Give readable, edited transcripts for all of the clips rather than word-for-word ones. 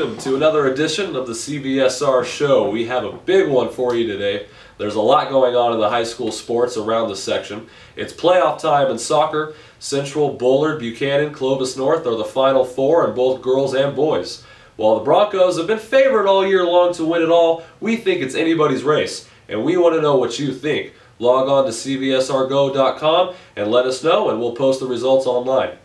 welcome to another edition of the CVSR show. We have a big one for you today. There's a lot going on in the high school sports around the section. It's playoff time in soccer. Central, Bullard, Buchanan, Clovis North are the final four in both girls and boys. While the Broncos have been favored all year long to win it all, we think it's anybody's race, and we want to know what you think. Log on to CVSRGo.com and let us know, and we'll post the results online.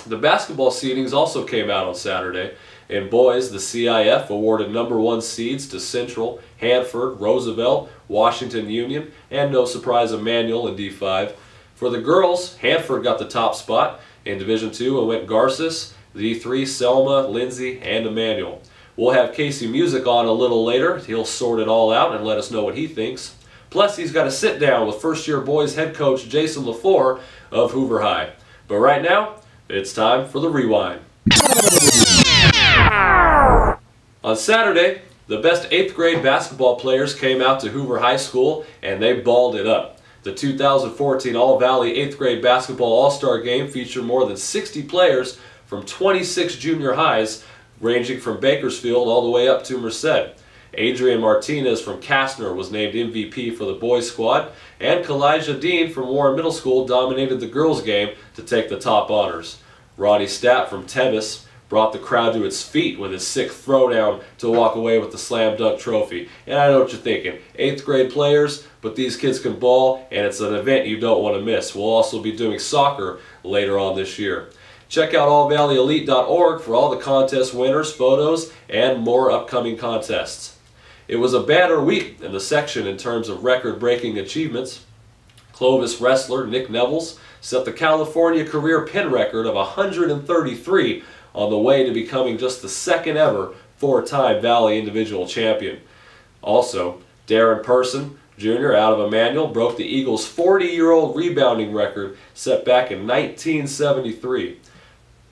The basketball seedings also came out on Saturday. In boys, the CIF awarded #1 seeds to Central, Hanford, Roosevelt, Washington Union, and no surprise Immanuel in D5. For the girls, Hanford got the top spot. In Division II, it went Garces, D3, Selma, Lindsay, and Immanuel. We'll have Casey Musick on a little later. He'll sort it all out and let us know what he thinks. Plus, he's got a sit-down with first-year boys head coach Jason LeFore of Hoover High. But right now, it's time for the rewind. On Saturday, the best 8th grade basketball players came out to Hoover High School and they balled it up. The 2014 All-Valley 8th grade basketball all-star game featured more than 60 players from 26 junior highs ranging from Bakersfield all the way up to Merced. Adrian Martinez from Kastner was named MVP for the boys squad, and Kalijah Dean from Warren Middle School dominated the girls game to take the top honors. Ronnie Stapp from Tevis brought the crowd to its feet with his sick throwdown to walk away with the slam dunk trophy. And I know what you're thinking, 8th grade players, but these kids can ball, and it's an event you don't want to miss. We'll also be doing soccer later on this year. Check out allvalleyelite.org for all the contest winners, photos, and more upcoming contests. It was a banner week in the section in terms of record-breaking achievements. Clovis wrestler Nick Nevills set the California career pin record of 133 on the way to becoming just the second ever four-time Valley individual champion. Also, Darren Person, Jr. out of Immanuel broke the Eagles' 40-year-old rebounding record set back in 1973.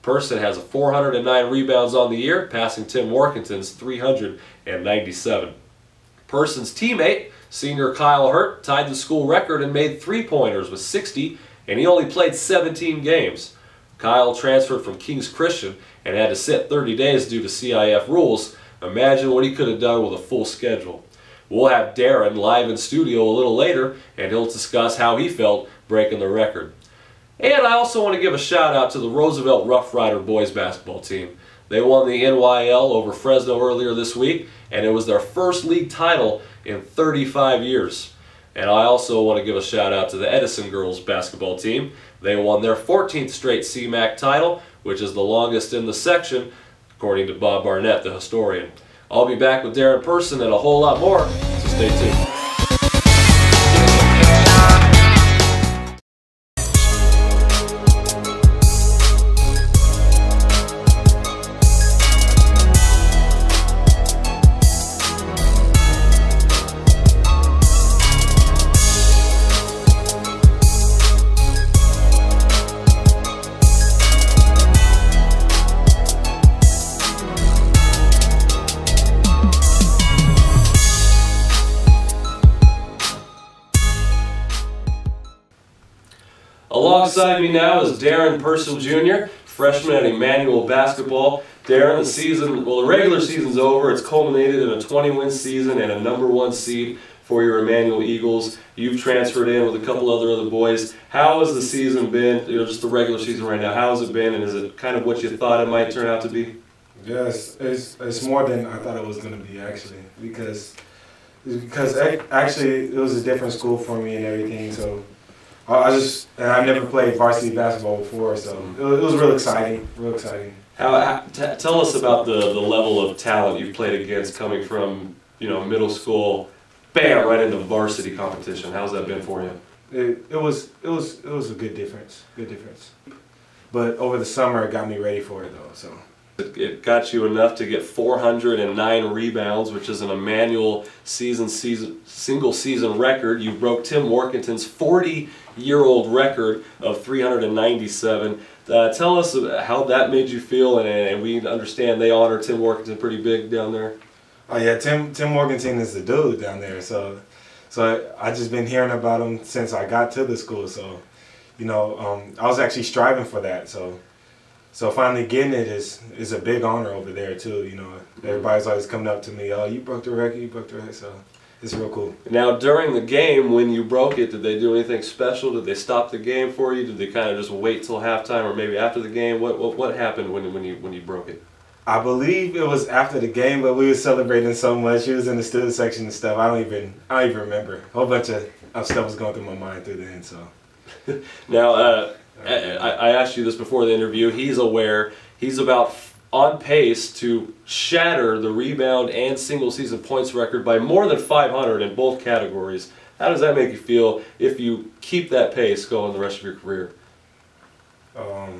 Person has 409 rebounds on the year, passing Tim Workington's 397. Person's teammate, senior Kyle Hurt, tied the school record and made three-pointers with 60, and he only played 17 games. Kyle transferred from King's Christian and had to sit 30 days due to CIF rules. Imagine what he could have done with a full schedule. We'll have Darrin live in studio a little later, and he'll discuss how he felt breaking the record. And I also want to give a shout out to the Roosevelt Rough Rider boys basketball team. They won the NYL over Fresno earlier this week, and it was their first league title in 35 years. And I also want to give a shout out to the Edison girls basketball team. They won their 14th straight CMAC title, which is the longest in the section, according to Bob Barnett, the historian. I'll be back with Darren Person and a whole lot more, so stay tuned. Alongside me now is Darren Person Jr., freshman at Immanuel basketball. Darren, the regular season's over. It's culminated in a 20-win season and a #1 seed for your Immanuel Eagles. You've transferred in with a couple other boys. How has the season been, just the regular season right now? How has it been, and is it kind of what you thought it might turn out to be? Yes, it's more than I thought it was going to be, actually, because actually it was a different school for me and everything, so I've never played varsity basketball before, so it was real exciting, Tell us about the level of talent you've played against coming from, middle school, bam, right into varsity competition. How's that been for you? It was a good difference, But over the summer, it got me ready for it, though, so. It got you enough to get 409 rebounds, which is an Immanuel single season record. You broke Tim Workington's 40-year-old record of 397. Tell us how that made you feel, and we understand they honor Tim Workington pretty big down there. Oh yeah, Tim Workington is the dude down there. So I just been hearing about him since I got to the school. So, I was actually striving for that. So So finally getting it is a big honor over there too. You know, everybody's always coming up to me, oh, you broke the record, you broke the record. So it's real cool. Now, during the game, when you broke it, did they do anything special? Did they stop the game for you? Did they kind of just wait till halftime, or maybe after the game? What happened when you broke it? I believe it was after the game, but we were celebrating so much. He was in the student section and stuff. I don't even remember. A whole bunch of stuff was going through my mind through then. So now, I asked you this before the interview. He's aware. He's about on pace to shatter the rebound and single season points record by more than 500 in both categories. How does that make you feel if you keep that pace going the rest of your career? I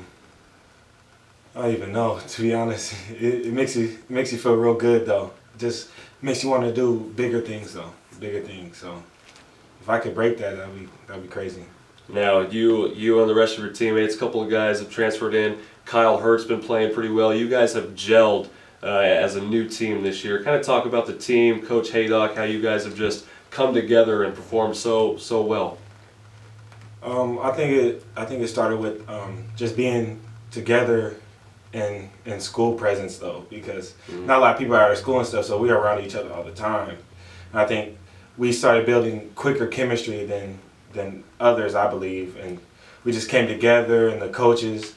don't even know, to be honest. It makes you feel real good though. Just makes you want to do bigger things though, bigger things. So if I could break that, that'd be crazy. Now you and the rest of your teammates, a couple of guys have transferred in. Kyle Hurt's been playing pretty well. You guys have gelled as a new team this year. Kind of talk about the team, Coach Haydock, how you guys have just come together and performed so well. I think it started with just being together in school presence though, because not a lot of people are out of school and stuff, so we are around each other all the time. And I think we started building quicker chemistry than others, I believe, and we just came together. And the coaches,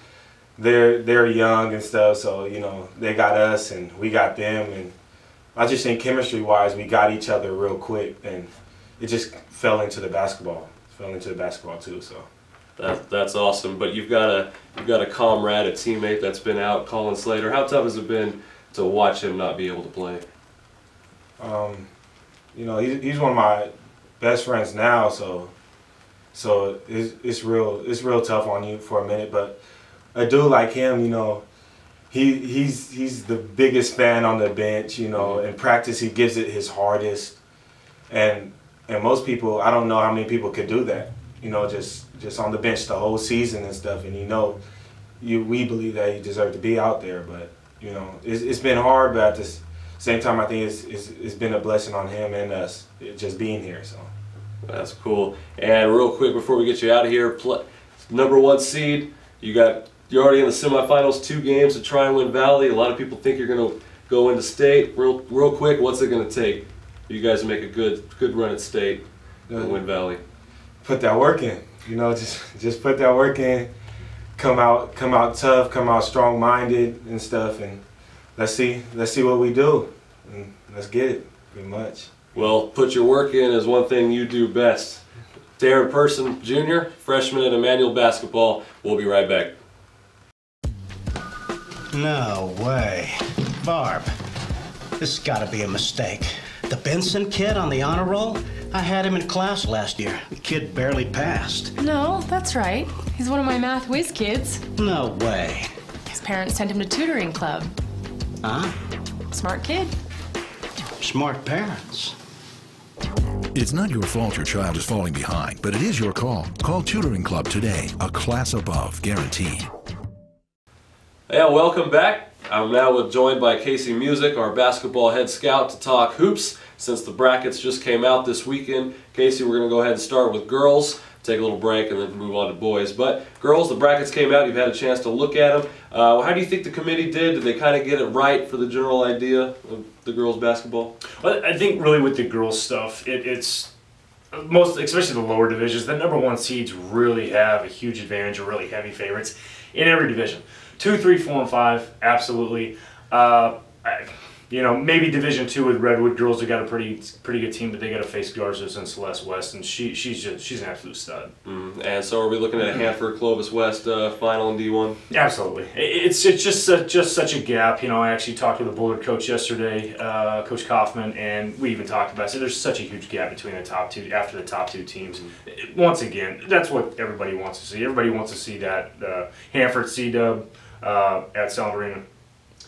they're young and stuff, so you know they got us and we got them, and I just think chemistry wise we got each other real quick, and it just fell into the basketball too. So that's awesome. But you've got a comrade, a teammate that's been out, Colin Slater. How tough has it been to watch him not be able to play? You know, he's one of my best friends now, so it's real tough on you for a minute. But a dude like him, you know, he's the biggest fan on the bench. You know, in practice he gives it his hardest, and most people, I don't know how many people could do that. You know, just on the bench the whole season and stuff. And you know, we believe that he deserved to be out there, but you know, it's been hard. But at the same time, I think it's been a blessing on him and us just being here. So. That's cool. And real quick before we get you out of here, #1 seed. You're already in the semifinals, 2 games to try and win Valley. A lot of people think you're going to go into state. Real quick, what's it going to take for you guys to make a good run at state and win Valley? Put that work in. You know, just put that work in. Come out tough. Come out strong-minded and stuff. And let's see what we do. And let's get it. Pretty much. Well, put your work in is one thing you do best. Darren Person, Jr., freshman at Immanuel basketball. We'll be right back. No way. Barb, this has got to be a mistake. The Benson kid on the honor roll? I had him in class last year. The kid barely passed. No, that's right. He's one of my math whiz kids. No way. His parents sent him to tutoring club. Huh? Smart kid. Smart parents. It's not your fault your child is falling behind, but it is your call. Call Tutoring Club today. A class above, guaranteed. Yeah, welcome back. I'm now joined by Casey Musick, our basketball head scout, to talk hoops since the brackets just came out this weekend. Casey, we're going to go ahead and start with girls, take a little break, and then move on to boys. But girls, the brackets came out. You've had a chance to look at them. How do you think the committee did? Did they kind of get it right for the general idea of the girls' basketball? Well, I think really with the girls' stuff, it's most, especially the lower divisions, the #1 seeds really have a huge advantage, or really heavy favorites in every division. 2, 3, 4, and 5, absolutely. You know, maybe Division II with Redwood girls have got a pretty good team, but they got to face Garza's and Celeste West, and she's an absolute stud. And so, are we looking at a Hanford Clovis West final in D1? Absolutely. It's just such a gap. You know, I actually talked to the Bullard coach yesterday, Coach Kaufman, and we even talked about it. So there's such a huge gap between the top two after the top 2 teams. Once again, that's what everybody wants to see. Everybody wants to see that Hanford C-Dub at Sound Arena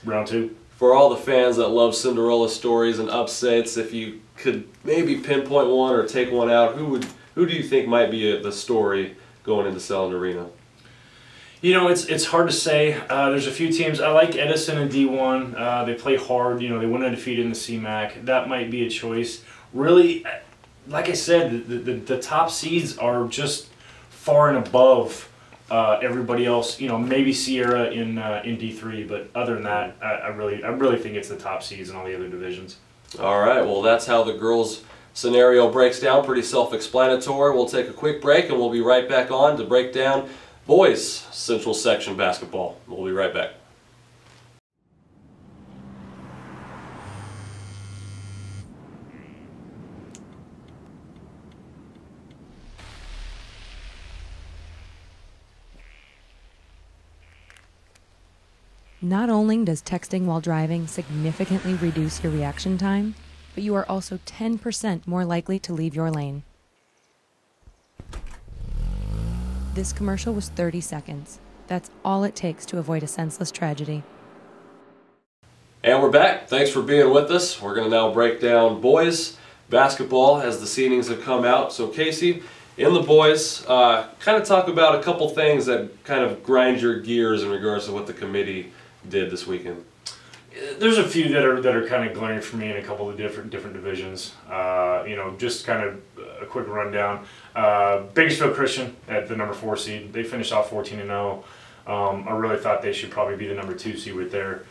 round 2. For all the fans that love Cinderella stories and upsets, if you could maybe pinpoint one or take one out, who do you think might be the story going into Sound Arena? You know, it's hard to say. There's a few teams. I like Edison in D1. They play hard. You know, they went undefeated in the CMAC. That might be a choice. Really, like I said, the top seeds are just far and above Everybody else, maybe Sierra in D3, but other than that, I really think it's the top seeds in all the other divisions. All right, well, that's how the girls' scenario breaks down. Pretty self-explanatory. We'll take a quick break, and we'll be right back on to break down boys' Central Section basketball. We'll be right back. Not only does texting while driving significantly reduce your reaction time, but you are also 10% more likely to leave your lane. This commercial was 30 seconds. That's all it takes to avoid a senseless tragedy. And we're back. Thanks for being with us. We're going to now break down boys basketball as the seedings have come out. So Casey, in the boys, kind of talk about a couple things that kind of grind your gears in regards to what the committee did this weekend. There's a few that are kind of glaring for me in a couple of different divisions. Just kind of a quick rundown. Bakersfield Christian at the number 4 seed. They finished off 14-0. I really thought they should probably be the number 2 seed right there.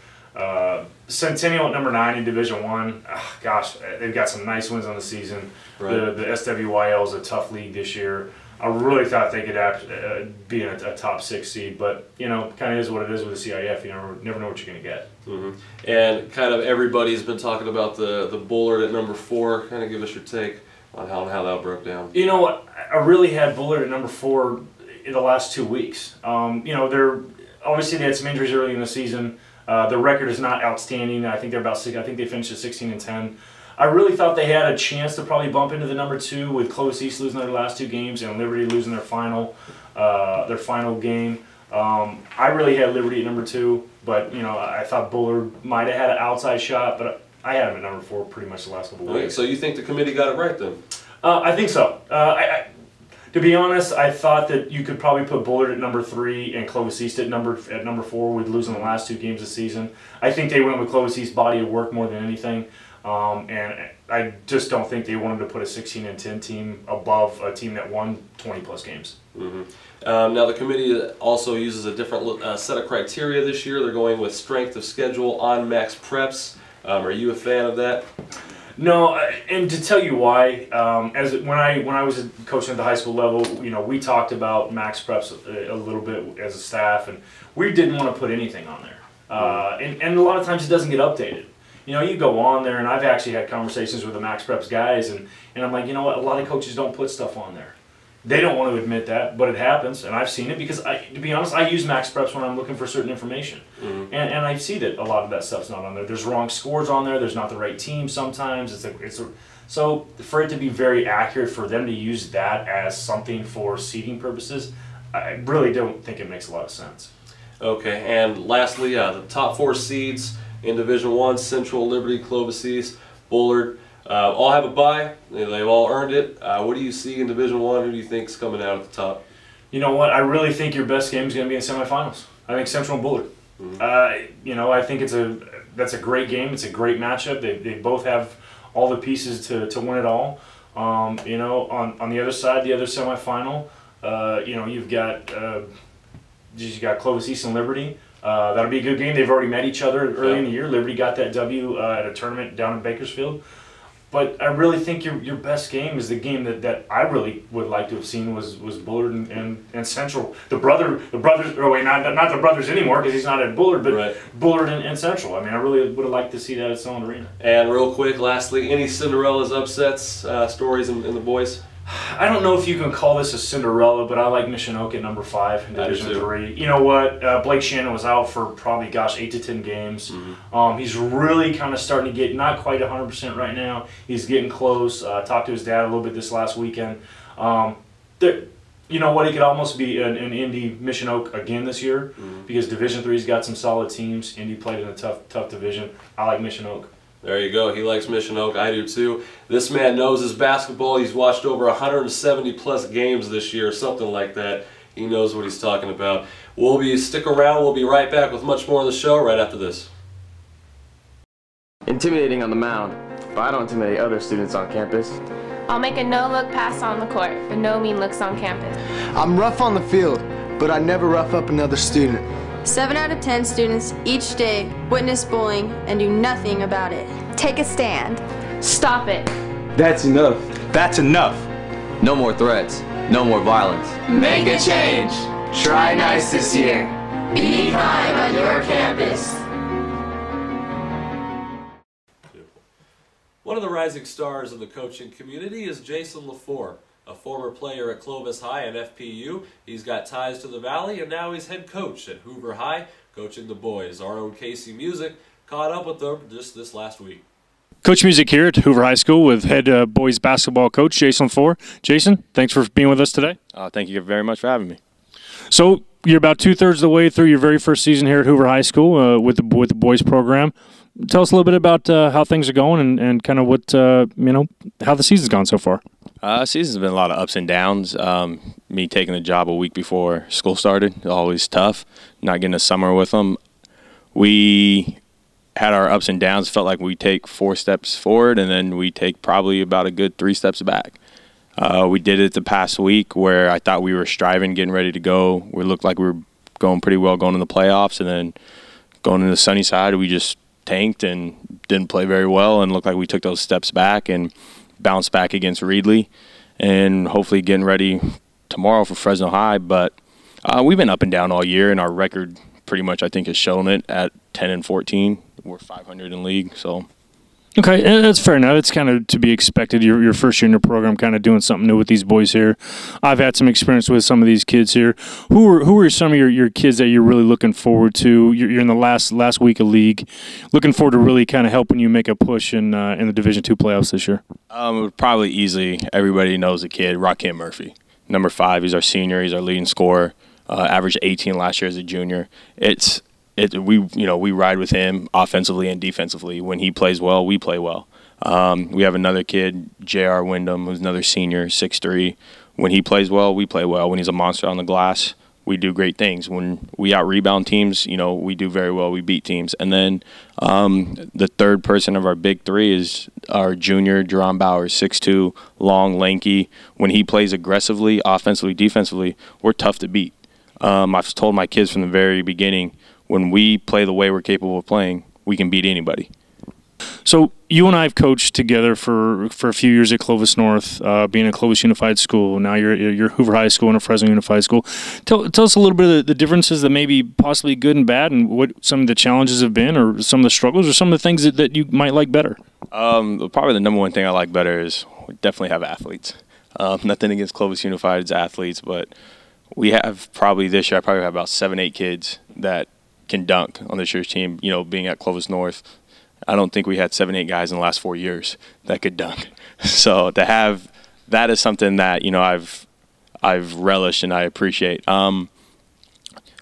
Centennial at number 9 in Division 1. Gosh, they've got some nice wins on the season. Right. The SWYL is a tough league this year. I really thought they could be in a top 6 seed, but kind of is what it is with the CIF. You never know what you're going to get. Mm-hmm. And kind of everybody's been talking about the Bullard at number 4. Kind of give us your take on how that broke down. You know what? I really had Bullard at number 4 in the last 2 weeks. They're obviously they had some injuries early in the season. Their record is not outstanding. I think they're about 6. I think they finished at 16-10. I really thought they had a chance to probably bump into the number 2 with Clovis East losing their last 2 games and Liberty losing their final game. I really had Liberty at number 2, but I thought Bullard might have had an outside shot, but I had him at number 4 pretty much the last couple of weeks. So you think the committee got it right then? I think so. To be honest, I thought that you could probably put Bullard at number 3 and Clovis East at number 4 with losing the last 2 games of the season. I think they went with Clovis East's body of work more than anything. And I just don't think they wanted to put a 16-10 team above a team that won 20-plus games. Mm-hmm. Now the committee also uses a different set of criteria this year. They're going with strength of schedule on max preps. Are you a fan of that? No, and to tell you why, when I was coaching at the high school level, we talked about max preps a little bit as a staff, and we didn't want to put anything on there. And a lot of times it doesn't get updated. You go on there, and I've actually had conversations with the Max Preps guys, and I'm like, what? A lot of coaches don't put stuff on there. They don't want to admit that, but it happens, and I've seen it because, to be honest, I use Max Preps when I'm looking for certain information. Mm-hmm. And I see that a lot of that stuff's not on there. There's wrong scores on there. There's not the right team sometimes. So for it to be very accurate, for them to use that as something for seeding purposes, I really don't think it makes a lot of sense. Okay, and lastly, the top 4 seeds in Division 1, Central, Liberty, Clovis East, Bullard, all have a bye. They've all earned it. What do you see in Division 1? Who do you think is coming out at the top? You know what? I really think your best game is going to be in semifinals. I think Central and Bullard. Mm-hmm. I think that's a great game. It's a great matchup. They both have all the pieces to win it all. On the other side, the other semifinal, you've got Clovis East and Liberty. That'll be a good game. They've already met each other early in the year. Liberty got that W at a tournament down in Bakersfield. But I really think your best game is the game that I really would like to have seen was Bullard and Central. The brothers. Oh wait, not the brothers anymore because he's not at Bullard, but right. Bullard and Central. I mean, I really would have liked to see that at Solon Arena. And real quick, lastly, any Cinderella's upsets stories in the boys? I don't know if you can call this a Cinderella, but I like Michinoke at number 5 in Division 3. You know what? Blake Shannon was out for probably, 8 to 10 games. Mm-hmm. He's really kind of starting to get, not quite 100% right now. He's getting close. Talked to his dad a little bit this last weekend. You know what? It could almost be an Indy Michinoke again this year because Division 3's got some solid teams. Indy played in a tough division. I like Michinoke. There you go. He likes Michinoke. I do too. This man knows his basketball. He's watched over 170-plus games this year, something like that. He knows what he's talking about. Stick around. We'll be right back with much more of the show right after this. Intimidating on the mound, but I don't intimidate other students on campus. I'll make a no-look pass on the court, but no mean looks on campus. I'm rough on the field, but I never rough up another student. 7 out of 10 students each day witness bullying and do nothing about it. Take a stand. Stop it. That's enough. That's enough. No more threats. No more violence. Make a change. Try nice this year. Be kind on your campus. One of the rising stars of the coaching community is Jason LeFore, a former player at Clovis High and FPU. He's got ties to the Valley, and now he's head coach at Hoover High, coaching the boys. Our own Casey Musick caught up with them just this last week. Coach Musick here at Hoover High School with head boys basketball coach Jason LeFore. Jason, thanks for being with us today. Thank you very much for having me. So you're about 2/3 of the way through your very first season here at Hoover High School with the boys program. Tell us a little bit about how things are going and kind of what how the season's gone so far. Season's been a lot of ups and downs. Me taking the job a week before school started, always tough. Not getting a summer with them. We had our ups and downs. Felt like we take 4 steps forward and then we take probably about a good 3 steps back. We did it the past week where I thought we were striving, getting ready to go. We looked like we were going pretty well going in the playoffs, and then going into the sunny side, we just tanked and didn't play very well and looked like we took those steps back and bounced back against Reedley and hopefully getting ready tomorrow for Fresno High. But we've been up and down all year, and our record pretty much I think has shown it at 10-14. We're 500 in league, so. Okay, that's fair enough. It's kind of to be expected. Your first year in the program, kind of doing something new with these boys here. I've had some experience with some of these kids here. Who are some of your kids that you're really looking forward to? You're in the last week of league, looking forward to really kind of helping you make a push in the Division II playoffs this year. Probably easily everybody knows the kid, Rakim Murphy, number 5. He's our senior. He's our leading scorer. Averaged 18 last year as a junior. We ride with him offensively and defensively. When he plays well, we play well. We have another kid, J.R. Wyndham, who's another senior, 6'3". When he plays well, we play well. When he's a monster on the glass, we do great things. When we out-rebound teams, we do very well. We beat teams. And then the third person of our big 3 is our junior, Jerron Bowers, 6'2", long, lanky. When he plays aggressively, offensively, defensively, we're tough to beat. I've told my kids from the very beginning, when we play the way we're capable of playing, we can beat anybody. So you and I have coached together for a few years at Clovis North, being a Clovis Unified School. Now you're Hoover High School and a Fresno Unified School. Tell us a little bit of the differences that may be possibly good and bad, and what some of the challenges have been, or some of the struggles, or some of the things that you might like better. Probably the number one thing I like better is we definitely have athletes. Nothing against Clovis Unified's athletes, but we have probably this year, I probably have about 7-8 kids that can dunk on this year's team. Being at Clovis North, I don't think we had 7-8 guys in the last 4 years that could dunk. So to have that is something that I've relished and I appreciate.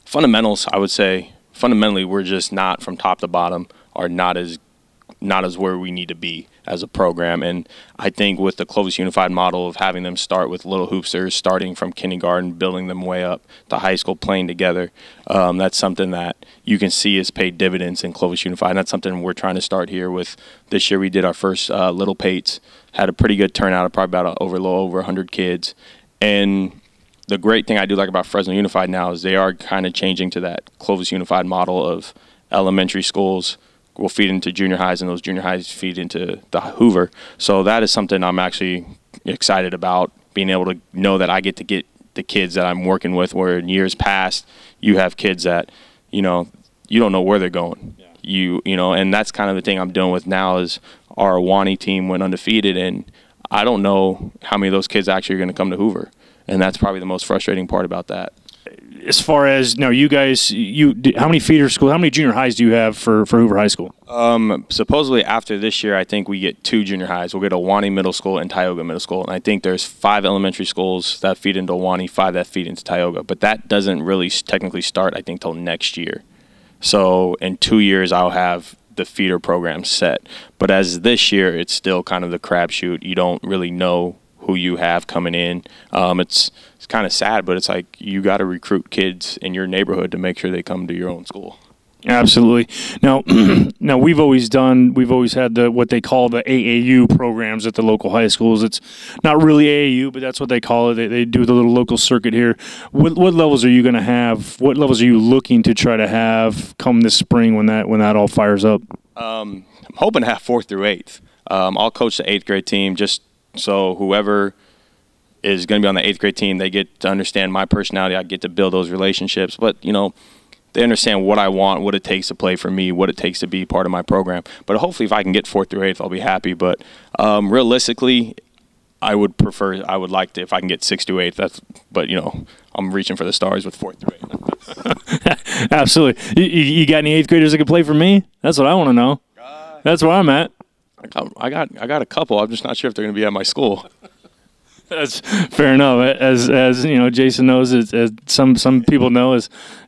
Fundamentals, I would say, fundamentally we're just not from top to bottom, are not as where we need to be as a program. And I think with the Clovis Unified model of having them start with little hoopsters, starting from kindergarten, building them way up to high school, playing together, that's something that you can see has paid dividends in Clovis Unified. And that's something we're trying to start here with. This year we did our first Little Pates, had a pretty good turnout of probably about a little over 100 kids. And the great thing I do like about Fresno Unified now is they are kind of changing to that Clovis Unified model of elementary schools will feed into junior highs, and those junior highs feed into the Hoover. So that is something I'm actually excited about, being able to know that I get to get the kids that I'm working with, where in years past you have kids that, you don't know where they're going. Yeah. And that's kind of the thing I'm dealing with now is our Awani team went undefeated, and I don't know how many of those kids actually are going to come to Hoover. And that's probably the most frustrating part about that. As far as you guys, how many feeder schools, how many junior highs do you have for Hoover High School? Supposedly after this year, I think we get 2 junior highs. We'll get Awani Middle School and Tioga Middle School, and I think there's 5 elementary schools that feed into Awani, 5 that feed into Tioga. But that doesn't really technically start, I think, till next year. So in 2 years, I'll have the feeder program set. But as this year, it's still kind of the crapshoot. You don't really know who you have coming in. It's kind of sad, but it's like you got to recruit kids in your neighborhood to make sure they come to your own school. Absolutely. Now, now we've always had what they call the AAU programs at the local high schools. It's not really AAU, but that's what they call it. They do the little local circuit here. What levels are you going to have? What levels are you looking to try to have come this spring when that all fires up? I'm hoping to have 4th through 8th. I'll coach the 8th grade team just so whoever is going to be on the 8th grade team, they get to understand my personality. I get to build those relationships, but they understand what I want, what it takes to play for me, what it takes to be part of my program. But hopefully if I can get 4th through 8th, I'll be happy. But realistically, I would like to, if I can get 6th through 8th. But I'm reaching for the stars with 4th through 8th. Absolutely. You got any 8th graders that can play for me? That's what I want to know. That's where I'm at. I got a couple. I'm just not sure if they're going to be at my school. That's fair enough. As Jason knows, as some people know,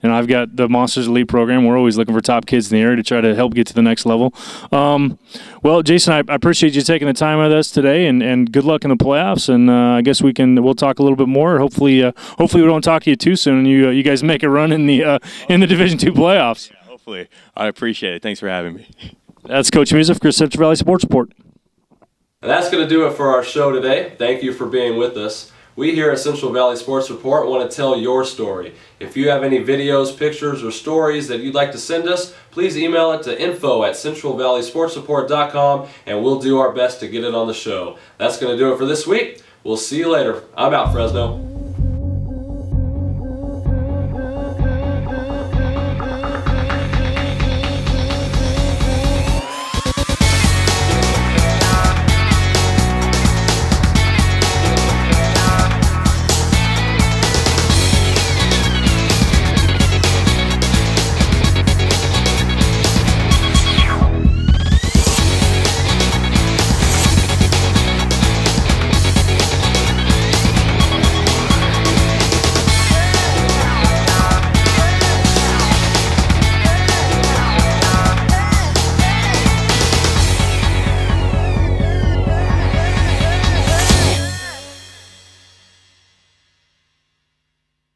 I've got the Monsters Elite program. We're always looking for top kids in the area to try to help get to the next level. Well, Jason, I appreciate you taking the time with us today, and good luck in the playoffs. And I guess we'll talk a little bit more. Hopefully we don't talk to you too soon, and you guys make a run in the Division II playoffs. Yeah, hopefully. I appreciate it. Thanks for having me. That's Coach Musick for Central Valley Sports Report. And that's going to do it for our show today. Thank you for being with us. We here at Central Valley Sports Report want to tell your story. If you have any videos, pictures, or stories that you'd like to send us, please email it to info@centralvalleysportsreport.com and we'll do our best to get it on the show. That's going to do it for this week. We'll see you later. I'm out, Fresno.